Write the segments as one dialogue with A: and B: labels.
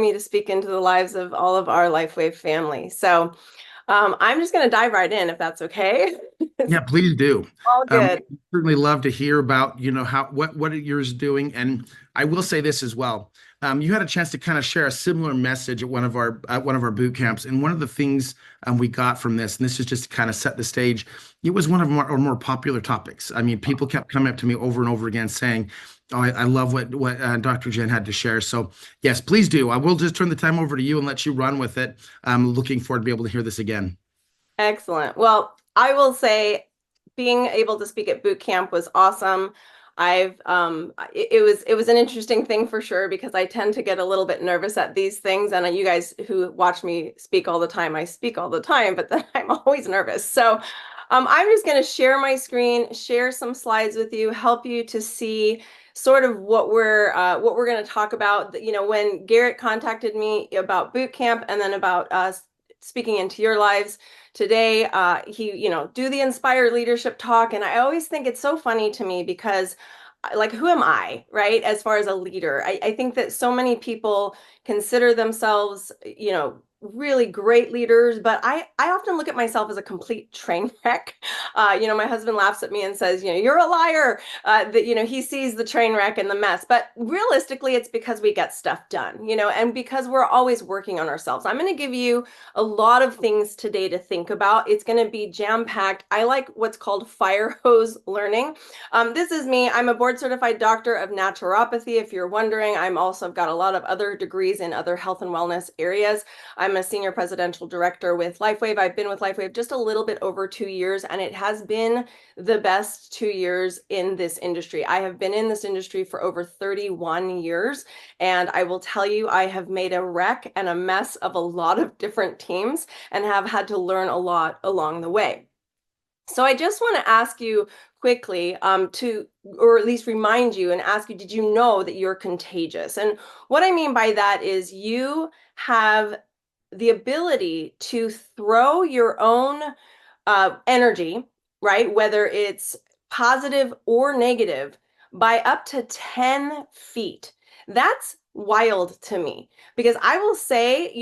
A: me to speak into the lives of all of our Lifewave family. So I'm just going to dive right in if that's okay. It's
B: Yeah, please do.
A: all good.
B: Certainly love to hear about, how what yours is doing. And I will say this as well. You had a chance to kind of share a similar message at one of our boot camps, and one of the things we got from this, and this is just to kind of set the stage. It was one of our more popular topics. I mean, people kept coming up to me over and over again saying, "Oh, I love what Dr. Jen had to share." So yes, please do. I will just turn the time over to you and let you run with it. I'm looking forward to be able to hear this again.
A: Excellent. Well, I will say being able to speak at boot camp was awesome. It was an interesting thing for sure because I tend to get a little bit nervous at these things. And you guys who watch me speak all the time, I speak all the time, but then I'm always nervous. So I'm just going to share my screen, share some slides with you, help you to see sort of what we're going to talk about. You know, when Garrett contacted me about boot camp and then about us speaking into your lives today, do the inspired leadership talk. And I always think it's so funny to me because like, who am I, right? As far as a leader, I think that so many people consider themselves, really great leaders, but I often look at myself as a complete train wreck. My husband laughs at me and says, you're a liar. He sees the train wreck and the mess, but realistically, it's because we get stuff done, and because we're always working on ourselves. I'm going to give you a lot of things today to think about. It's going to be jam-packed. I like what's called fire hose learning. This is me. I'm a board certified doctor of naturopathy. If you're wondering, I'm also got a lot of other degrees in other health and wellness areas. I'm a senior presidential director with Lifewave. I've been with Lifewave just a little bit over 2 years, and it has been the best 2 years in this industry. I have been in this industry for over 31 years, and I will tell you, I have made a wreck and a mess of a lot of different teams and have had to learn a lot along the way. So I just want to ask you quickly or at least remind you and ask you, did you know that you're contagious? And what I mean by that is you have the ability to throw your own energy, right? Whether it's positive or negative, by up to 10 feet. That's wild to me because I will say,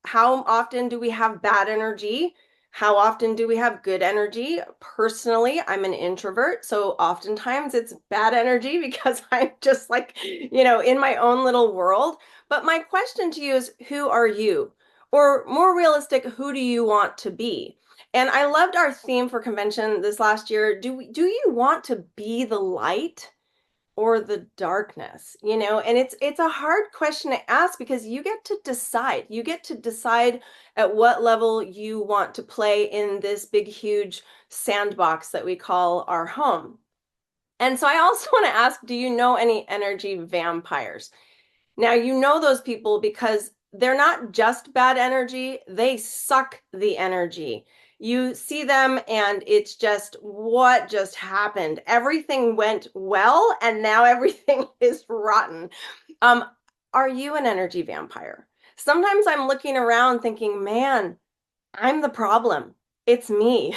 A: how often do we have bad energy? How often do we have good energy? Personally, I'm an introvert, so oftentimes it's bad energy because I'm just like, in my own little world. But my question to you is, who are you? Or more realistic, who do you want to be? And I loved our theme for convention this last year. Do you want to be the light or the darkness? And it's a hard question to ask because you get to decide. You get to decide at what level you want to play in this big, huge sandbox that we call our home. And so I also want to ask, do you know any energy vampires? Now, you know those people because they're not just bad energy, they suck the energy. You see them and it's just what just happened. Everything went well and now everything is rotten. Um, are you an energy vampire? Sometimes I'm looking around thinking, man, I'm the problem. It's me.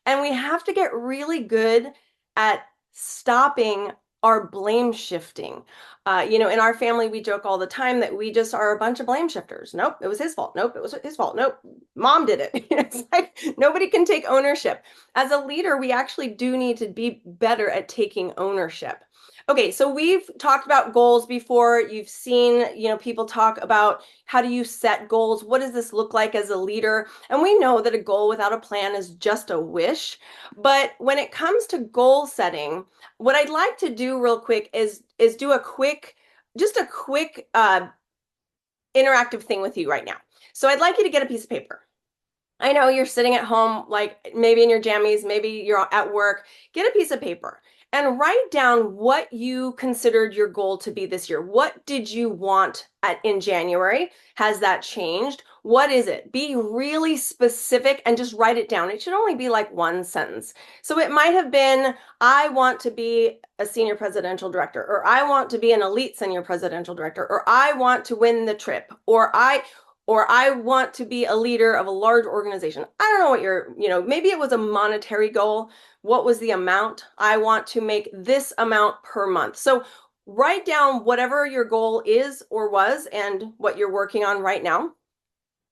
A: And we have to get really good at stopping our blame shifting. In our family, we joke all the time that we just are a bunch of blame shifters. Nope, it was his fault. Nope, it was his fault. Nope, mom did it. It's like nobody can take ownership. As a leader, we actually do need to be better at taking ownership. Okay, so we've talked about goals before. You've seen, people talk about how do you set goals? What does this look like as a leader? And we know that a goal without a plan is just a wish. But when it comes to goal setting, what I'd like to do real quick is do just a quick interactive thing with you right now. So I'd like you to get a piece of paper. I know you're sitting at home, like maybe in your jammies, maybe you're at work. Get a piece of paper and write down what you considered your goal to be this year. What did you want in January? Has that changed? What is it? Be really specific and just write it down. It should only be like one sentence. So it might have been, I want to be a senior presidential director, or I want to be an elite senior presidential director, or I want to win the trip, or I want to be a leader of a large organization. I don't know what maybe it was a monetary goal. What was the amount? I want to make this amount per month. So write down whatever your goal is or was and what you're working on right now.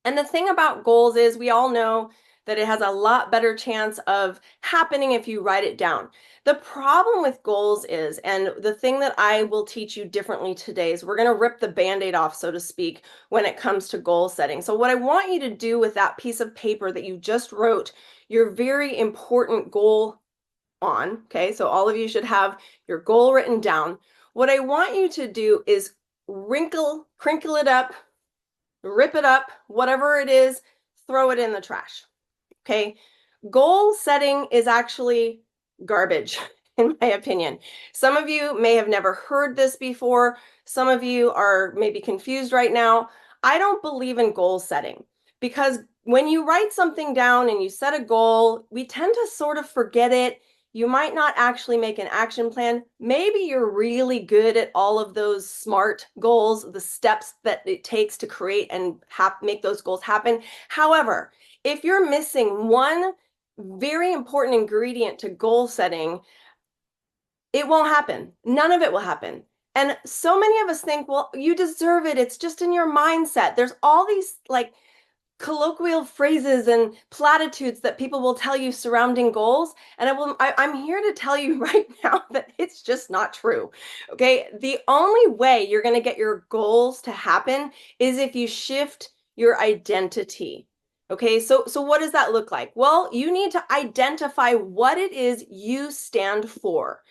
A: And the thing about goals is we all know that it has a lot better chance of happening if you write it down. The problem with goals is, and the thing that I will teach you differently today is we're going to rip the Band-Aid off, so to speak, when it comes to goal setting. So what I want you to do with that piece of paper that you just wrote your very important goal on, okay? So all of you should have your goal written down. What I want you to do is crinkle it up, rip it up, whatever it is, throw it in the trash. Okay. Goal setting is actually garbage, in my opinion. Some of you may have never heard this before. Some of you are maybe confused right now. I don't believe in goal setting because when you write something down and you set a goal, we tend to sort of forget it. You might not actually make an action plan. Maybe you're really good at all of those SMART goals, the steps that it takes to create and make those goals happen. However, if you're missing one very important ingredient to goal setting, it won't happen. None of it will happen. And so many of us think, well, you deserve it. It's just in your mindset. There's all these like colloquial phrases and platitudes that people will tell you surrounding goals. And I'm here to tell you right now that it's just not true. Okay. The only way you're going to get your goals to happen is if you shift your identity. Okay. So what does that look like? Well, you need to identify what it is you stand for.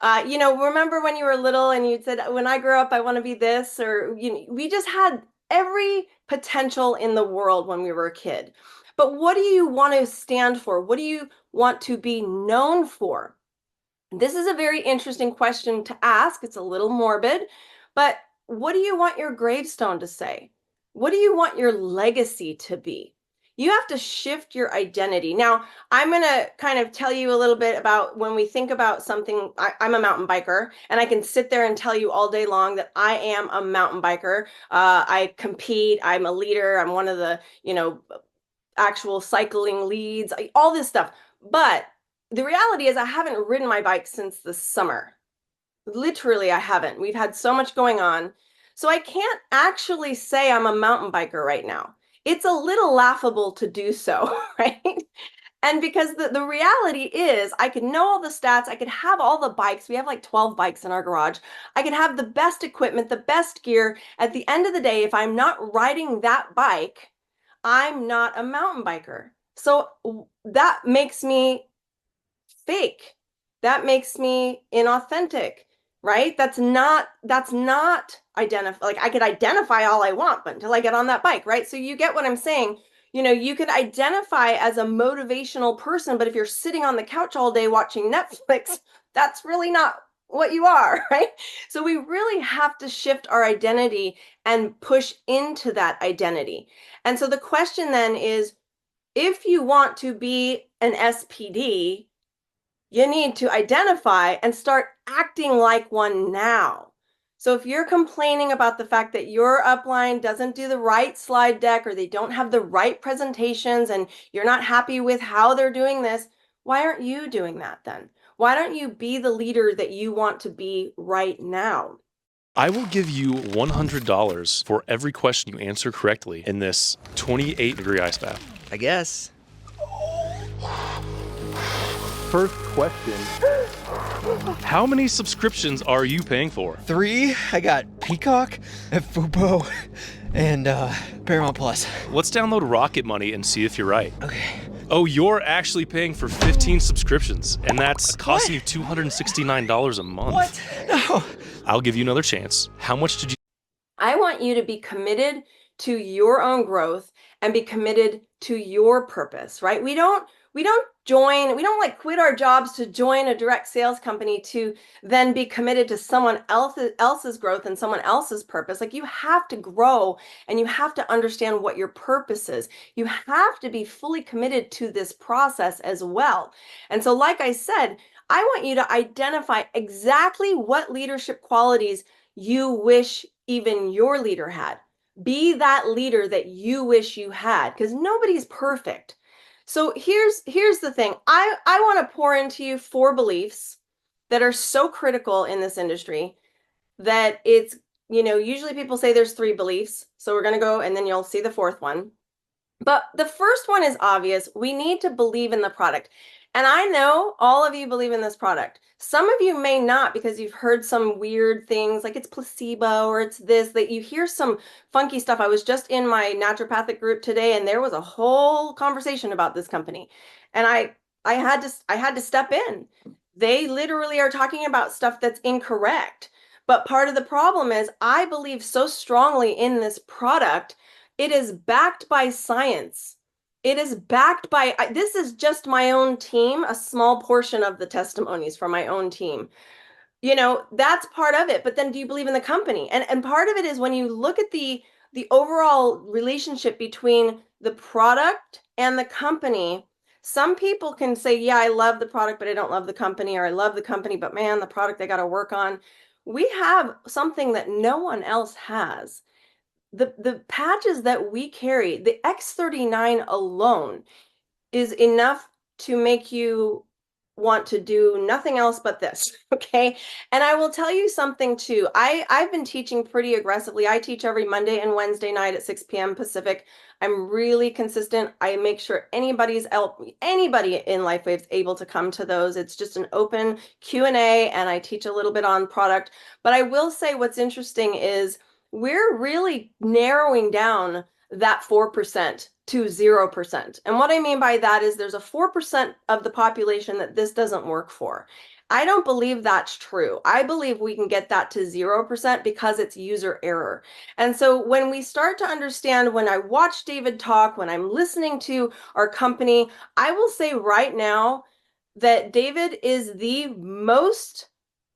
A: Remember when you were little and you said, when I grow up, I want to be this, or, we just had every potential in the world when we were a kid. But what do you want to stand for? What do you want to be known for? This is a very interesting question to ask. It's a little morbid, but what do you want your gravestone to say? What do you want your legacy to be? You have to shift your identity. Now, I'm going to kind of tell you a little bit about when we think about something. I'm a mountain biker, and I can sit there and tell you all day long that I am a mountain biker. I compete. I'm a leader. I'm one of the, actual cycling leads, all this stuff. But the reality is I haven't ridden my bike since the summer. Literally, I haven't. We've had so much going on. So I can't actually say I'm a mountain biker right now. It's a little laughable to do so, right? And because the reality is I could know all the stats, I could have all the bikes. We have like 12 bikes in our garage. I could have the best equipment, the best gear. At the end of the day, if I'm not riding that bike, I'm not a mountain biker. So that makes me fake. That makes me inauthentic, right? That's not identify. Like I could identify all I want, but until I get on that bike, right? So you get what I'm saying. You could identify as a motivational person, but if you're sitting on the couch all day watching Netflix, that's really not what you are, right? So we really have to shift our identity and push into that identity. And so the question then is, if you want to be an SPD, you need to identify and start acting like one now. So if you're complaining about the fact that your upline doesn't do the right slide deck or they don't have the right presentations and you're not happy with how they're doing this, why aren't you doing that then? Why don't you be the leader that you want to be right now?
C: I will give you $100 for every question you answer correctly in this 28-degree ice bath.
D: I guess.
C: First question. How many subscriptions are you paying for?
D: 3. I got Peacock, Fubo, and Paramount Plus.
C: Let's download Rocket Money and see if you're right.
D: Okay.
C: Oh, you're actually paying for 15 subscriptions, and that's costing you $269 a month.
D: What? No.
C: I'll give you another chance. How much did you...
A: I want you to be committed to your own growth and be committed to your purpose, right? We don't like quit our jobs to join a direct sales company to then be committed to someone else's growth and someone else's purpose. Like you have to grow and you have to understand what your purpose is. You have to be fully committed to this process as well. And so, like I said, I want you to identify exactly what leadership qualities you wish even your leader had. Be that leader that you wish you had, because nobody's perfect. So here's the thing. I want to pour into you 4 beliefs that are so critical in this industry. that it's, usually people say there's 3 beliefs. So we're going to go and then you'll see the 4th one. But the first one is obvious. We need to believe in the product. And I know all of you believe in this product. Some of you may not, because you've heard some weird things like it's placebo or it's this, that you hear some funky stuff. I was just in my naturopathic group today and there was a whole conversation about this company. And I had to step in. They literally are talking about stuff that's incorrect. But part of the problem is I believe so strongly in this product. It is backed by science. It is backed by, this is just my own team, a small portion of the testimonies from my own team. That's part of it. But then do you believe in the company? And part of it is when you look at the overall relationship between the product and the company, some people can say, yeah, I love the product, but I don't love the company, or I love the company, but man, the product they got to work on. We have something that no one else has. The patches that we carry, the X39 alone is enough to make you want to do nothing else but this. Okay. And I will tell you something too. I've been teaching pretty aggressively. I teach every Monday and Wednesday night at 6 p.m. Pacific. I'm really consistent. I make sure anybody in Lifewave is able to come to those. It's just an open Q&A and I teach a little bit on product. But I will say what's interesting is we're really narrowing down that 4% to 0%. And what I mean by that is there's a 4% of the population that this doesn't work for. I don't believe that's true. I believe we can get that to 0% because it's user error. And so when we start to understand, when I watch David talk, when I'm listening to our company, I will say right now that David is the most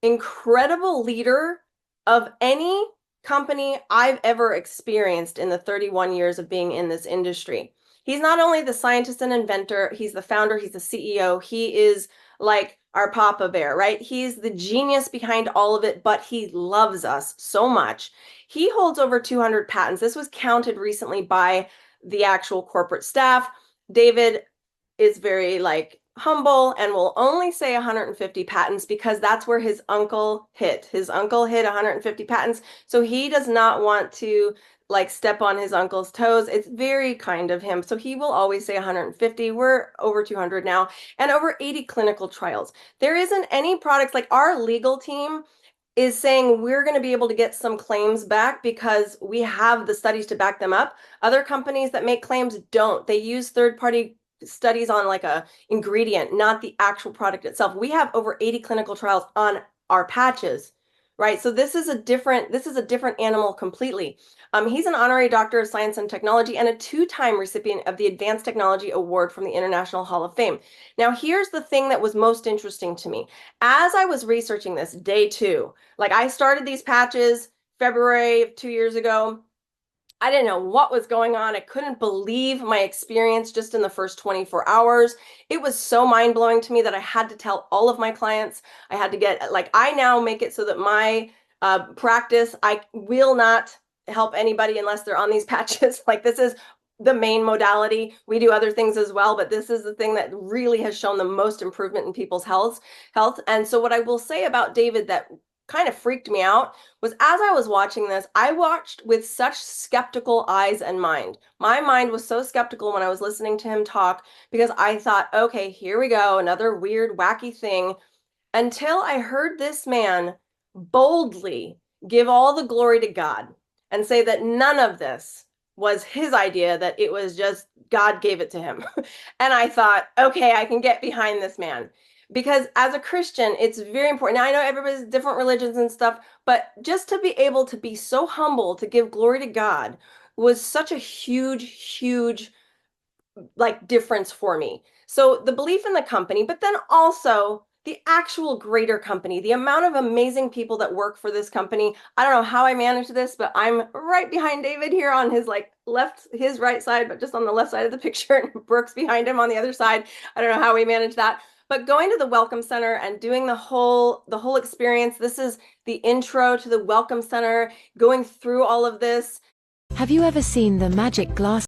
A: incredible leader of any company I've ever experienced in the 31 years of being in this industry. He's not only the scientist and inventor, he's the founder, he's the CEO, he is like our Papa Bear, right? He's the genius behind all of it, but he loves us so much. He holds over 200 patents. This was counted recently by the actual corporate staff. David is very humble and will only say 150 patents because that's where his uncle hit. His uncle hit 150 patents. So he does not want to step on his uncle's toes. It's very kind of him. So he will always say 150. We're over 200 now and over 80 clinical trials. There isn't any products like our legal team is saying we're going to be able to get some claims back because we have the studies to back them up. Other companies that make claims don't. They use third-party studies on a ingredient, not the actual product itself. We have over 80 clinical trials on our patches, right? So this is a different animal completely. He's an honorary Doctor of Science and Technology and a 2-time recipient of the Advanced Technology Award from the International Hall of Fame. Now, here's the thing that was most interesting to me. As I was researching this day 2, I started these patches February of 2 years ago. I didn't know what was going on. I couldn't believe my experience just in the first 24 hours. It was so mind-blowing to me that I had to tell all of my clients. I had to get, I now make it so that my practice, I will not help anybody unless they're on these patches. This is the main modality. We do other things as well, but this is the thing that really has shown the most improvement in people's health. And so what I will say about David that kind of freaked me out was, as I was watching this, I watched with such skeptical eyes and mind. My mind was so skeptical when I was listening to him talk because I thought, okay, here we go, another weird, wacky thing, until I heard this man boldly give all the glory to God and say that none of this was his idea, that it was just God gave it to him. And I thought, okay, I can get behind this man. Because as a Christian, it's very important. Now, I know everybody's different religions and stuff, but just to be able to be so humble, to give glory to God, was such a huge, huge difference for me. So the belief in the company, but then also the actual greater company, the amount of amazing people that work for this company. I don't know how I managed this, but I'm right behind David here on his his right side, but just on the left side of the picture, and Brooke's behind him on the other side. I don't know how we managed that. But going to the Welcome Center and doing the whole experience, this is the intro to the Welcome Center, going through all of this.
E: Have you ever seen the magic glass